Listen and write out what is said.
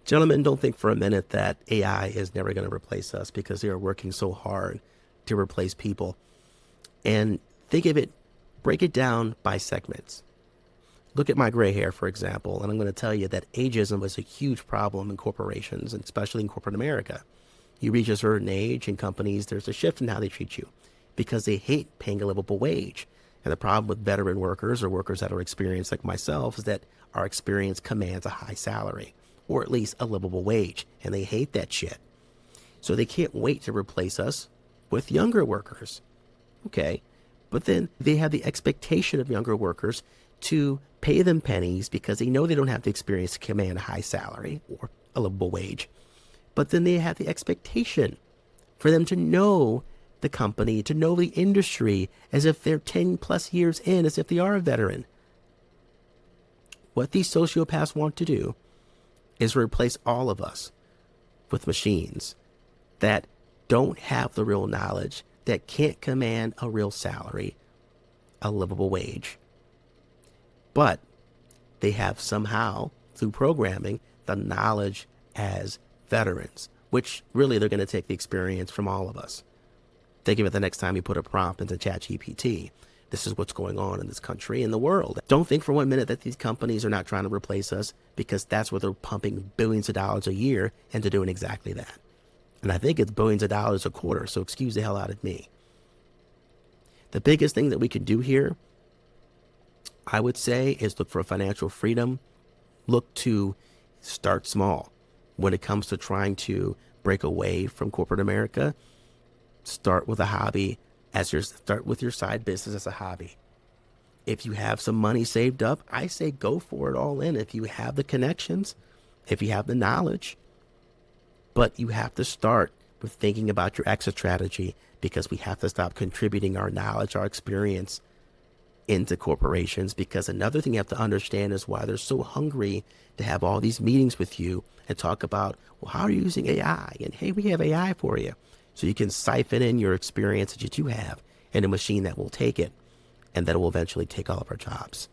Gentlemen, don't think for a minute that AI is never going to replace us because they are working so hard to replace people. And think of it, break it down by segments. Look at my gray hair, for example, and I'm going to tell you that ageism was a huge problem in corporations, and especially in corporate America. You reach a certain age in companies, there's a shift in how they treat you because they hate paying a livable wage. And the problem with veteran workers or workers that are experienced like myself is that our experience commands a high salary or at least a livable wage, and they hate that shit. So they can't wait to replace us with younger workers. Okay. But then they have the expectation of younger workers to pay them pennies because they know they don't have the experience to command a high salary or a livable wage. But then they have the expectation for them to know the company, to know the industry as if they're 10 plus years in, as if they are a veteran. What these sociopaths want to do is replace all of us with machines that don't have the real knowledge, that can't command a real salary, a livable wage. But they have somehow, through programming, the knowledge as veterans, which really they're going to take the experience from all of us. Think of it the next time you put a prompt into ChatGPT. This is what's going on in this country and the world. Don't think for 1 minute that these companies are not trying to replace us, because that's where they're pumping billions of dollars a year into doing exactly that. And I think it's billions of dollars a quarter, so excuse the hell out of me. The biggest thing that we can do here, I would say, is look for financial freedom. Look to start small. When it comes to trying to break away from corporate America, start with a hobby start with your side business as a hobby. If you have some money saved up, I say go for it all in. If you have the connections, if you have the knowledge, but you have to start with thinking about your exit strategy, because we have to stop contributing our knowledge, our experience into corporations. Because another thing you have to understand is why they're so hungry to have all these meetings with you and talk about, well, how are you using AI? And hey, we have AI for you. So you can siphon in your experience that you have in a machine that will take it, and that will eventually take all of our jobs.